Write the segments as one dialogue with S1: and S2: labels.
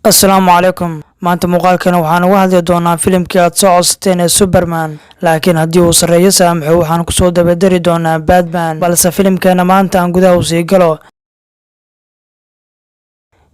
S1: Assalaamu calaykum. Maanta muuqaalkan waxaan uga hadli doonaa filimkii aad soo codsateen ee Superman, laakiin haddii uu sareeyo saamaxo waxaan ku soo dabadari doonaa Batman, balse filimkeena maanta aan gudaha u sii galo.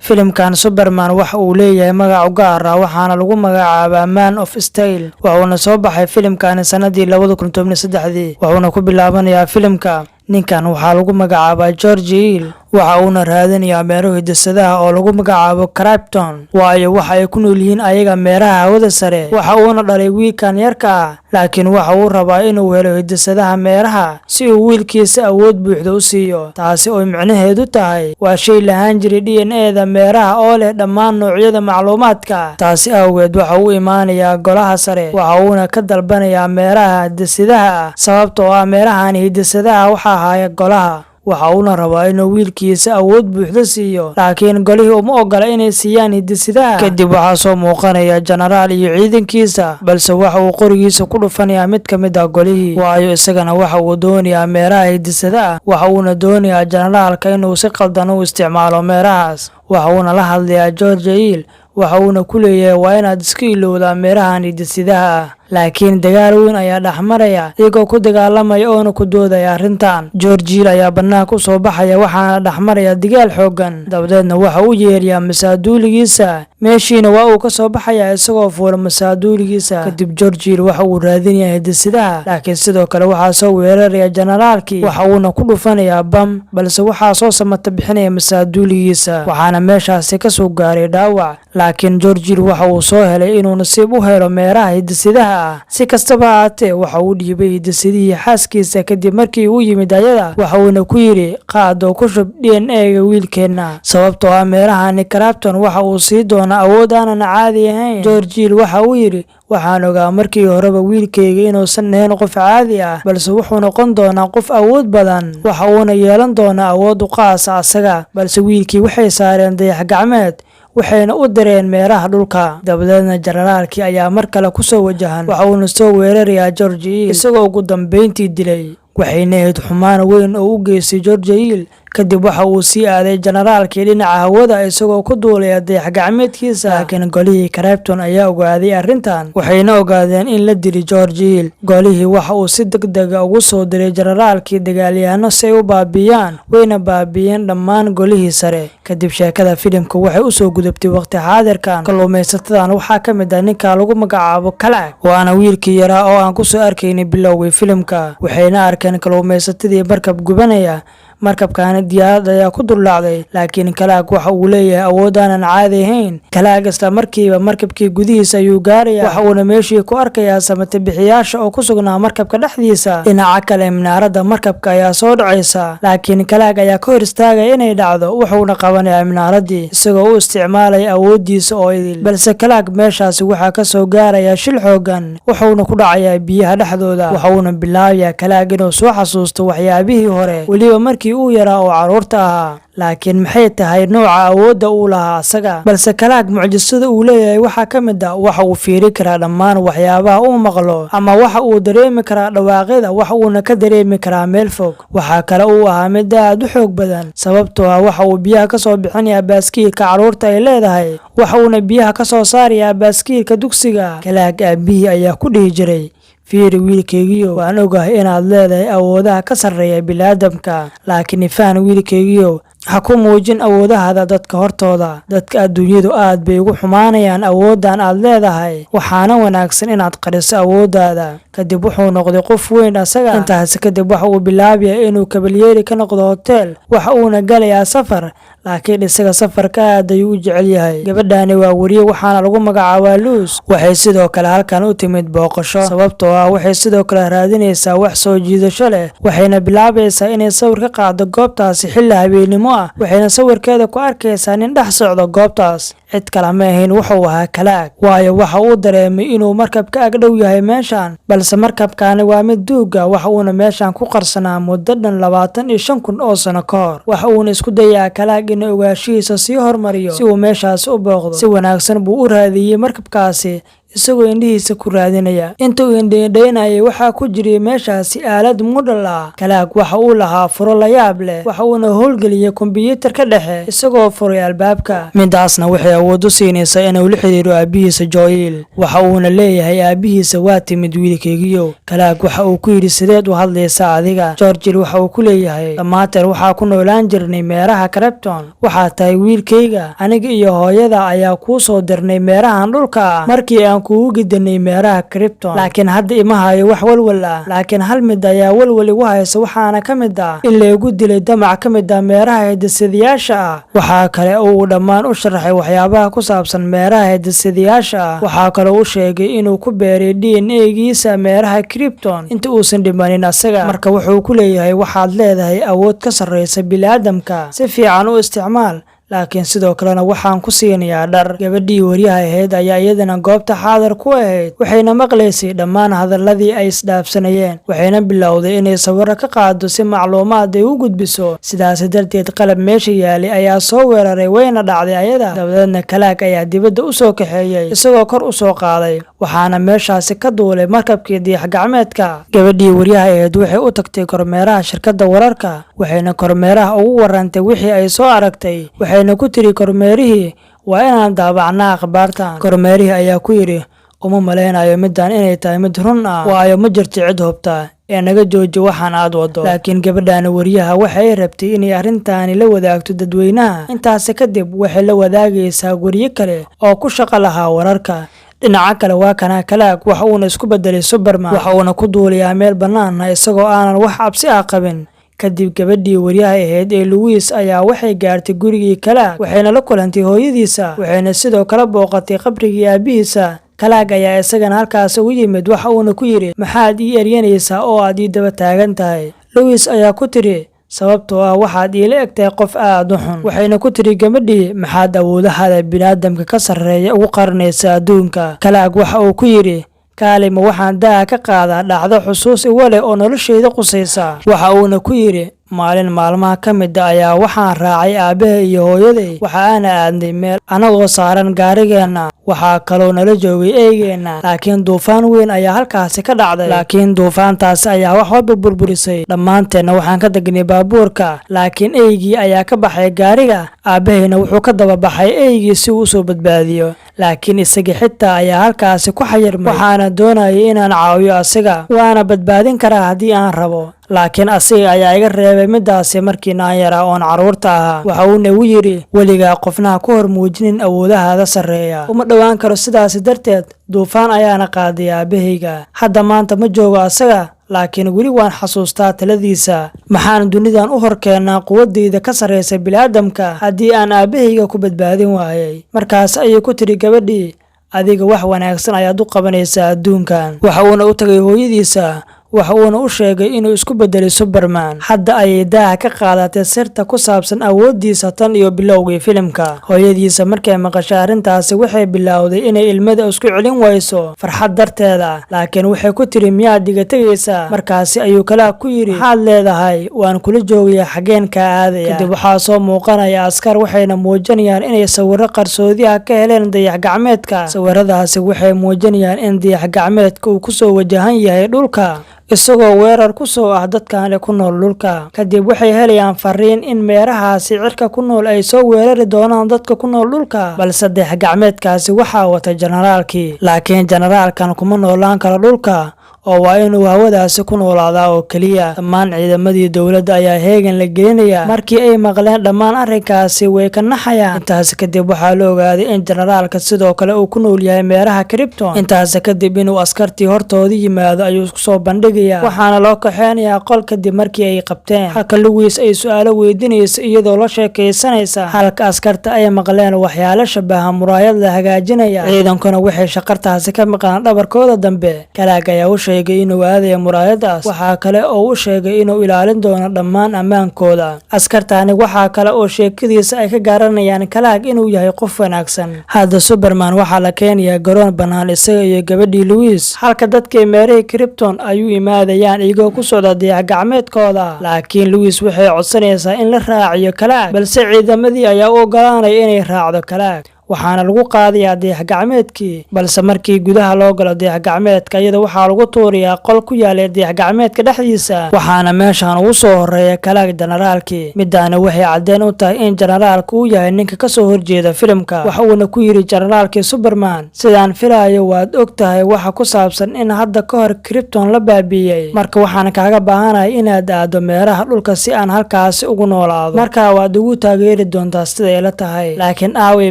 S1: filimkan Superman waxa uu leeyahay magac u gaar ah waxaana lagu magacaabaa Man of Steel. wuxuuna soo baxay filimkan sanadii 2013 wuxuuna ku bilaabanayaa filimka. ninkan waxaa lagu magacaabaa George Hill waxa uuna raadinayaa meero hidisadaha oo lagu magacaabo Krypton, waayo waxa ay ku nool yihiin ayaga meeraha hawada sare. waxa uuna dhalay wiilkan yarka ah, laakiin waxa uu rabaa inuu helo hidisadaha meeraha si uu wiilkiisa awood buuxda u siiyo, taasi oo micnaheedu tahay waa shay lahaan jiray DNA-da meeraha oo leh dhammaan noocyada macluumaadka. taasi awgeed waxa uu imaanayaa golaha sare waxa uuna ka dalbanayaa meeraha hidisadaha ah, sababtoo ah meerahan hidisadaha waxa haya golaha. waxa uuna rabaa inuu wiilkiisa awood buuxda siiyo, laakiin golihii uma ogola inay siiyaan hidisidaha. kadib waxaa soo muuqanaya jenaraal iyo ciidankiisa, balse waxa uu qorigiisa ku dhufanayaa mid ka mid ah golihii, waayo isagana waxa uu doonayaa meeraha hidisadaha. waxa uuna doonayaa jenaraalka inuu si qaldan u isticmaalo meerahaas. waxa uuna la hadlayaa George Hill waxa uuna ku leeyahay waa inaad iska ilowdaa meerahan hidisidaha ah, laakiin dagaal weyn ayaa dhexmaraya iyagoo ku dagaalamaya oona ku doodaya arrintan. George Hill ayaa bannaanka u soo baxaya waxaana dhexmaraya dagaal xooggan. dabadeedna waxa uu yeerayaa masaaduuligiisa, meeshiina waa uu ka soo baxaya isagoo fuula masaaduuligiisa. kadib George Hill waxa uu raadinayaa hidisidaha, laakiin sidoo kale waxaa soo weeraraya jenaraalkii waxa uuna ku dhufanayaa bam, balse waxaa soo samata bixinaya masaaduuligiisa waxaana meeshaasi ka soo gaaray dhaawac. laakiin George Hill waxa uu soo helay inuu nasiib u helo meeraha hidisidaha. si kastaba ha ahaatee waxa uu dhiibay hidisidihii xaaskiisa kadib markii uu yimid ayada. waxa uuna ku yidhi qaad oo ku shub DNA-ga wiilkeenna, sababtoo ah meerahani Krypton waxa uu sii doonaa awood aanan caadi ahayn. George Hill waxa uu yidhi waxaan ogaa markii horeba wiilkayga inuusan ahayn qof caadi ah, balse wuxuu noqon doonaa qof awood badan. waxa uuna yeelan doonaa awood u qaasa asaga. balse wiilkii waxay saareen dayax gacmeed waxayna u direen meeraha dhulka. dabadeedna jenaraalkii ayaa mar kale ku soo wajahan waxa uuna soo weerarayaa George Hill isagoo ugu dambeyntii dilay. waxayna ahayd xumaan weyn oo u geystay George Hill. kadib waxa uu sii aaday jenaraalkii dhinaca hawada isagoo ku duulaya dayax gacmeedkiisa, laakiin golihii Krypton ayaa ogaaday arrintan waxayna ogaadeen in la dili George Hill. golihii waxa uu si degdega ugu soo diray jenaraalkii dagaalyahanno si ay u baabiyaan, wayna baabiyeen dhammaan golihii sare. kadib sheekada filimka waxay u soo gudubtay waqti xaadirkan. kalluumaysatadan waxaa ka mid ah ninka lagu magacaabo Kalak, waana wiilkii yaraa oo aan ku soo arkaynay bilowgii filimka. waxayna arkeen kalluumaysatadii markab gubanaya. markabkaani diyaarad ayaa ku dullaacday, laakiin Kalak waxa uu leeyahay awood aanan caadi ahayn. Kalak isla markiiba markabkii gudihiisa ayuu gaarayaa waxa uuna meeshii ku arkayaa samata bixiyaasha oo ku sugnaa markabka dhexdiisa. dhinaca kale minaaradda markabka ayaa soo dhacaysa, laakiin Kalak ayaa ka hor istaagaya inay dhacdo. wuxuuna qabanayaa minaaraddii isagoo u isticmaalaya awooddiisa oo idil, balse Kalak meeshaasi waxaa ka soo gaaraya shil xooggan wuxuuna ku dhacayaa biyaha dhexdooda. waxa uuna bilaabayaa Kalak inuu soo xasuusto waxyaabihii hore, weliba markii uu yaraa oo carruurta ahaa. laakiin maxay tahay nooca awoodda uu lahaa asaga? balse Kalak mucjisada uu leeyahay waxaa ka mid ah waxa uu fiiri karaa dhammaan waxyaabaha uu maqlo, ama waxa uu dareemi karaa dhawaaqyada wax uuna ka dareemi karaa meel fog. waxaa kale uu ahaa mid aad u xoog badan, sababtoo ah waxa uu biyaha ka soo bixinayaa baaskiilka carruurta ay leedahay, waxa uuna biyaha ka soo saarayaa baaskiilka dugsiga. Kalak aabihii ayaa ku dhihi jiray fiiri wiilkaygiyo, waan ogahay inaad leedahay awoodaha ka sarreeya bini'aadamka, laakiin ifaan wiilkaygiyo ha ku muujin awoodahada dadka hortooda. dadka adduunyadu aad bay ugu xumaanayaan awooddan aad leedahay, waxaana wanaagsan inaad qariso awooddaada. kadib wuxuu noqday qof weyn asaga. intaasi kadib waxa uu bilaabayaa inuu kabalyeeri ka noqdo hotel. waxa uuna galayaa safar, laakiin isaga safarka aad ayuu u jecel yahay. gabadhaani waa weriye waxaana lagu magacaabaa Luz. waxay sidoo kale halkan u timid booqasho, sababtoo ah waxay sidoo kale raadinaysaa wax soo jiidasho leh. waxayna bilaabaysaa inay sawir ka qaado goobtaasi xilli habeenimo ah. waxayna sawirkeeda ku arkaysaa nin dhex socda goobtaas. cid kale ma ahayn wuxuu ahaa Kalak, waayo waxa uu dareemay inuu markab ka agdhow yahay meeshan, balse markabkaani waa mid duuga. waxa uuna meeshan ku qarsanaa muddo dhan 25,000 oo sano ka hor. waxa uuna isku dayaa Kalak inuu ogaashihiisa sii hormariyo si uu meeshaasi u booqdo. si wanaagsan buu u raadiyey markabkaasi, isagoo indhihiisa ku raadinaya. Inta uu indhaynayay waxaa ku jiray meeshaasi aalad mudhal ah. Kalaag waxa uu lahaa furo la yaab leh, waxa uuna howlgeliyay kombiyuutarka dhexe isagoo furay albaabka. Midaasna waxay awood u siinaysaa inuu la xiriiro aabihiisa Joel. waxa uuna leeyahay aabihiisa waa timid wiilkaygiyo. Kalaag waxa uu ku yidhi sideed u hadlaysaa adiga? George waxa uu ku leeyahay dhammaanteen waxaa ku noolaan jirnay meeraha Krypton. waxaa tahay wiilkayga, aniga iyo hooyada ayaa kuu soo dirnay meerahan dhulka ah markii aan kugu gidanay meeraha Krypton. laakiin hadda ima hayo wax walwal ah, laakiin hal mid ayaa walwal igu haysa, waxaana ka mid ah in lagu dilay damac ka mid ah meeraha hidde-sidayaasha ah. waxaa kale oo uu dhammaan u sharaxay waxyaabaha ku saabsan meeraha hidde-sidayaasha ah. waxaa kaloo uu sheegay inuu ku beeray DNA-giisa meeraha Krypton inta uusan dhimanin asaga. marka wuxuu ku leeyahay waxaad leedahay awood ka sarreysa bini'aadamka, si fiican u isticmaal, laakiin sidoo kalena waxaan ku siinayaa dhar. Gabadhii waryaha ahayd ayaa iyadana goobta xaadar ku ahayd, waxayna maqlaysay dhammaan hadalladii ay isdhaafsanayeen, waxayna bilowday inay sawirro ka qaado si macluumaad ay u gudbiso. sidaas darteed qalab meesha yaalay ayaa soo weeraray, wayna dhacday ayada. dabadeedna Kalaag ayaa dibadda u soo kaxeeyay isagoo kor u soo qaaday, waxaana meeshaasi ka duulay markabkii dayax-gacmeedka. gabadhii waryaha ahayd waxay u tagtay kormeeraha shirkadda wararka, waxayna kormeeraha ugu warantay wixii ay soo aragtay. waxayna ku tiri kormeerihii waa inaan daabacnaa akhbaartan. kormeerihii ayaa ku yidhi uma malaynayo midaan inay tahay mid run ah, waayo ma jirto cid hubta ee naga jooji waxaan aad wado. laakiin gabadhaana waryaha waxay rabtay inay arrintaani la wadaagto dadweynaha. intaasi kadib waxay la wadaagaysaa warye kale oo ku shaqo lahaa wararka. dhinaca kale waa kana Kalaag waxa uuna isku bedelay Superman, waxa uuna ku duulayaa meel bannaan ah isagoo aanan wax cabsi ah qabin. kadib gabadhii waryaha ahayd ee Louise ayaa waxay gaartay gurigii Kalaag, waxayna la kulantay hooyadiisa, waxayna sidoo kale booqatay qabrigii aabihiisa. Kalaag ayaa isagana halkaas ugu yimid, waxa uuna ku yidhi maxaad ii eryanaysaa oo aad ii daba taagan tahay? Louise ayaa ku tiri sababtoo ah waxaad iila egtahay qof aad u xun. waxayna ku tiri gabadhii maxaad awoodahaada bini'aadamka ka sarreeya ugu qarinaysa adduunka? Kalaag waxa uu ku yidhi kaalima waxaan daaha ka qaadaa dhacdo xusuus iwa leh oo noloshayda qusaysa. waxa uuna ku yidhi maalin maalmaha ka mid a ayaa waxaan raacay aabbahay iyo hooyaday, waxa aana aadnay meel anagoo saaran gaarigeenna, waxaa kaloo nala joogay eygeenna. laakiin duufaan weyn ayaa halkaasi ka dhacday, laakiin duufaantaasi ayaa wax walba burburisay. dhammaanteenna waxaan ka degnay baabuurka, laakiin eygii ayaa ka baxay gaariga. aabbahayna wuxuu ka daba baxay eygii si uu usoo badbaadiyo, laakiin isagii xitaa ayaa halkaasi ku xayirmay. waxaana doonayay inaan caawiyo asiga, waana badbaadin karaa haddii aan rabo, laakiin asiga ayaa iga reebay midaasi markiina aan yaraa oon carruurta ahaa. waxa uuna igu yidhi weligaa qofnaha ku hor muujinin awoodahaada sarreeya, uma dhowaan karo. sidaasi darteed duufaan ayaana qaaday aabbahayga. hadda maanta ma joogo asaga, laakiin weli waan xasuustaa taladiisa. maxaan dunidan u horkeennaa quwaddayda ka sarraysa bini'aadamka haddii aan aabbahayga ku badbaadin waayay? markaas ayay ku tiri gabadhii adiga wax wanaagsan ayaad u qabanaysaa adduunkan. waxa uuna u tagay hooyadiisa, waxa uuna u sheegay inuu isku bedelay Superman. hadda ayay daaha ka qaadatay sirta ku saabsan awooddiisa tan iyo bilowgii filimka. hooyadiisa markay maqashay arrintaasi waxay bilowday inay ilmada isku celin wayso farxad darteeda, laakiin waxay ku tiri miyaad iga tegaysaa? markaasi ayuu Kalaag ku yidhi maxaad leedahay? waan kula joogayaa, xaggeen kaa aadaya? kadib waxaa soo muuqanaya askar, waxayna muujinayaan inay sawirro qarsoodi ah ka heleen dayax-gacmeedka. sawirradaasi waxay muujinayaan in dayax-gacmeedka uu kusoo wajahan yahay dhulka, isagoo weerar ku soo ah dadkan ku nool dhulka. kadib waxay helayaan fariin in meerahaasi cirka ku nool ay soo weerari doonaan dadka ku nool dhulka, balse dayax-gacmeedkaasi waxaa wata generaalkii. laakiin generaalkan kuma noolaan karo dhulka, oo waa inuu hawadaasi ku noolaadaa oo keliya. dhammaan ciidamadii dowladda ayaa heegan la gelinaya. markii ay maqleen dhammaan arrinkaasi way ka naxayaan. intaas kadib waxaa la ogaaday in generaalka sidoo kale uu ku nool yahay meeraha Krypton. intaas kadib inuu askartii hortooda yimaado ayuu isku soo bandhigayaa, waxaana loo kaxeynayaa qol kadib markii ay qabteen. halka Louise ay su'aalo weydiinaysa iyadoo la sheekaysanaysa, halka askarta ay maqleen waxyaalo shabaha muraayad la hagaajinaya. ciidankuna waxay shaqartaasi ka maqlaan dhabarkooda dambe. Kalaag ayaa u sheegay inuu aadayo muraayadaas. waxaa kale oo uu sheegay inuu ilaalin doono dhammaan ammaankooda. askartaani waxaa kale oo sheekadiisa ay ka garanayaan Kalaag inuu yahay qof wanaagsan. hadda Superman waxaa la keenayaa garoon bannaan isaga iyo gabadhii Louise, halka dadkii meerihii Krypton ayuu imaadayaan iyagoo ku socda dayax-gacmeedkooda. laakiin Louise waxay codsanaysaa in la raaciyo Kalaag, balse ciidamadii ayaa u ogolaanaya inay raacdo Kalaag. waxaana lagu qaadayaa dayax-gacmeedkii. balse markii gudaha loo galo dayax-gacmeedka iyada waxaa lagu tuurayaa qol ku yaala dayax-gacmeedka dhexdiisa, waxaana meeshaan ugu soo horeeya Kalaag Generaalkii. midaana waxay caddeyn u tahay in Generaalka uu yahay ninka ka soo horjeeda filimka. waxa uuna ku yidhi Generaalkii Superman, sidaan filayo waad og tahay waxa ku saabsan in hadda ka hor Krypton la baabi'iyey, marka waxaan kaaga baahanahay inaad aado meeraha dhulka si aan halkaasi ugu noolaado. markaa waad ugu taageeri doontaa siday la tahay, laakiin aaway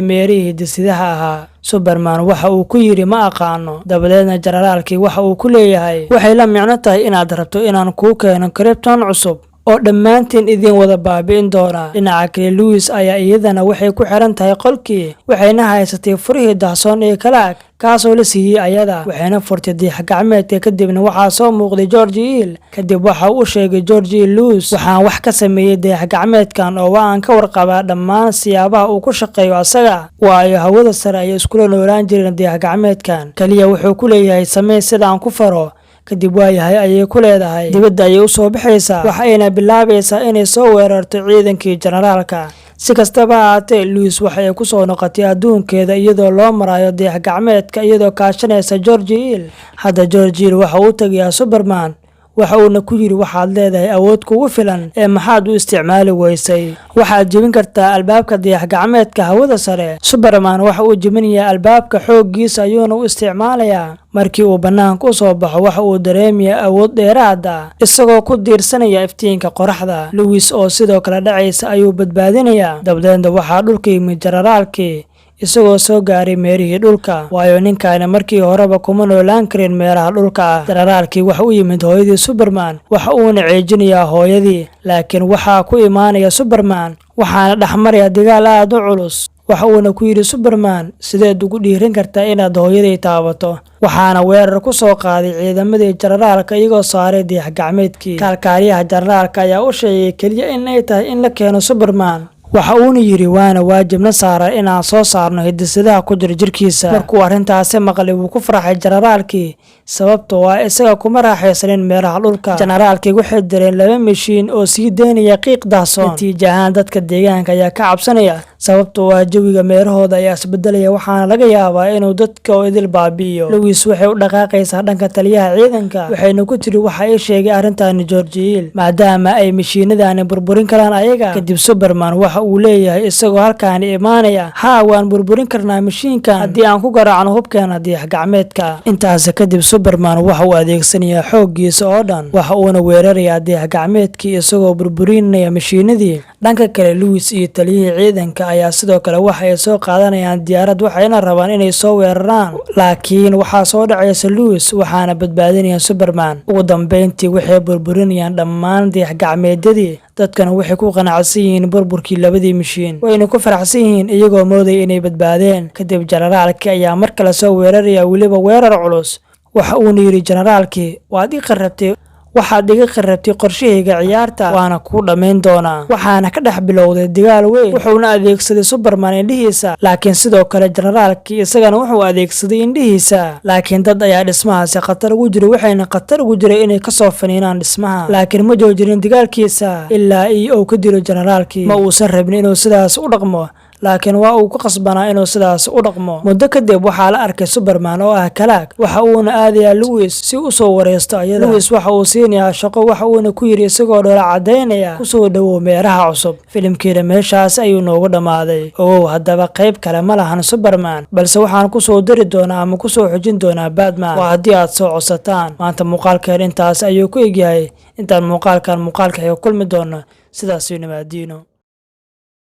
S1: meerihii hidisidaha ahaa. Superman waxa uu ku yidhi ma aqaano. dabadeedna Generaalkii waxa uu ku leeyahay waxay la micno tahay inaad rabto inaan kuu keeno Krypton cusub oo dhammaantiin idin wada baabi'in doona. dhinaca kale Lois ayaa iyadana waxay ku xiran tahay qolkii, waxayna haysatay furihii dahsoon ee Kalaag kaasoo la siiyey ayada. waxayna furtay dayax-gacmeedka kadibna waxaa soo muuqday George Hill. kadib waxa uu sheegay George Hill Lois, waxaan wax ka sameeyey dayax-gacmeedkan oo waan ka warqabaa dhammaan siyaabaha uu ku shaqeeyo asaga, waayo hawada sare ayay iskula noolaan jireen dayax-gacmeedkan. kaliya wuxuu ku leeyahay samee sida aan ku faro. kadib waayahay ayay ku leedahay. dibadda ayay u soo baxaysaa, waxayna bilaabaysaa inay soo weerarto ciidankii Generaalka. si kastaba ha ahaatee Lois waxay ku soo noqotay adduunkeeda iyadoo loo marayo dayax-gacmeedka iyadoo kaashanaysa George Hill. hadda George Hill waxa uu tagayaa Superman, waxa uuna ku yidhi waxaad leedahay awood kugu filan ee maxaad u isticmaali weysay. waxaad jebin kartaa albaabka dayax-gacmeedka hawada sare. Superman waxa uu jebinayaa albaabka xooggiisa ayuuna u isticmaalayaa. markii uu bannaanka u soo baxo waxa uu dareemayaa awood dheeraad ah isagoo ku diirsanaya iftiinka qoraxda. Lois oo sidoo kale dhacaysa ayuu badbaadinayaa. dabadeedna waxaa dhulka yimid Generaalkii isagoo soo gaaray meerihii dhulka, waayo ninkaani markii horeba kuma noolaan karin meeraha dhulka ah. Generaalkii waxa u yimid hooyadii Superman, waxa uuna ceejinayaa hooyadii, laakiin waxaa ku imaanaya Superman waxaana dhexmaraya dagaal aad u culus. waxa uuna ku yidhi Superman, sideed ugu dhiiran kartaa inaad hooyaday taabato. waxaana weerar ku soo qaaday ciidamadii Generaalka iyagoo saaray dayax-gacmeedkii. kaalkaaliyaha Generaalka ayaa u sheegay keliya in ay tahay in la keeno Superman. waxa uuna yidhi waana waajibna saaran inaan soo saarno hidisidaha ku jira jirkiisa. markuu arrintaasi maqlay wuu ku farxay Generaalkii, sababtoo ah isaga kuma raaxaysanin meeraha dhulka. Generaalkii waxay direen 2 mishiin oo sii deynaya qiiq dahsoon. natiijo ahaan dadka deegaanka ayaa ka cabsanaya, sababtoo ah jawiga meerahooda ayaa isbedelaya, waxaana laga yaabaa inuu dadka oo idil baabi'iyo. Lois waxay u dhaqaaqaysaa dhanka taliyaha ciidanka, waxayna ku tiri waxa ay sheegay arrintaani George Hill, maadaama ay mishiinadaani burburin karaan ayaga. kadib Superman waxa uu leeyahay isagoo halkaani imaanaya, haa waan burburin karnaa mishiinkan haddii aan ku garaacno hubkeena dayax-gacmeedka. intaas kadib Superman waxa uu adeegsanayaa xooggiisa oo dhan, waxa uuna weerarayaa dayax-gacmeedkii isagoo burburinaya mishiinadii. dhanka kale Lois iyo taliyihii ciidanka ayaa sidoo kale waxa ay soo qaadanayaan diyaarad, waxayna rabaan inay soo weeraraan, laakiin waxaa soo dhacaysa Lois waxaana badbaadinaya Superman. ugu dambeyntii waxay burburinayaan dhammaan dayax-gacmeedyadii. dadkana waxay ku qanacsan yihiin burburkii labadii mishiin, wayna ku faraxsan yihiin iyagoo moodaya inay badbaadeen. kadib Generaalkii ayaa mar kale soo weeraraya, weliba weerar culus. waxa uuna yidhi Generaalkii, waxaad iga qarrabtay qorshahayga ciyaarta, waana kuu dhammayn doonaa. waxaana ka dhex bilowday dagaal weyn. wuxuuna adeegsaday Superman indhihiisa, laakiin sidoo kale Generaalkii isagana wuxuu adeegsaday indhihiisa. laakiin dad ayaa dhismahaasi khatar ugu jiray, waxayna khatar ugu jiray inay kasoo faniinaan dhismaha, laakiin ma joojinin dagaalkiisa ilaa uu ka dilo Generaalkii. ma uusan rabin inuu sidaas u dhaqmo, laakiin waa uu ku qasbanaa inuu sidaas u dhaqmo. muddo kadib waxaa la arkay Superman oo ah Kalaag, waxa uuna aadayaa Lois si uu soo wareysto ayada. Lois waxa uu siinayaa shaqo, waxa uuna ku yidhi isagoo dhoola cadaynaya kusoo dhawow meeraha cusub. filimkiina meeshaas ayuu noogu dhammaaday. haddaba qayb kale ma lahan Superman, balse waxaan kusoo dari doonaa ama kusoo xojin doonaa Batman, waa haddii aad soo codsataan. maanta muuqaalkeen intaas ayuu ku egyahay. intaan muuqaalka xiga kulmi doono, sidaas iyo nabadiino.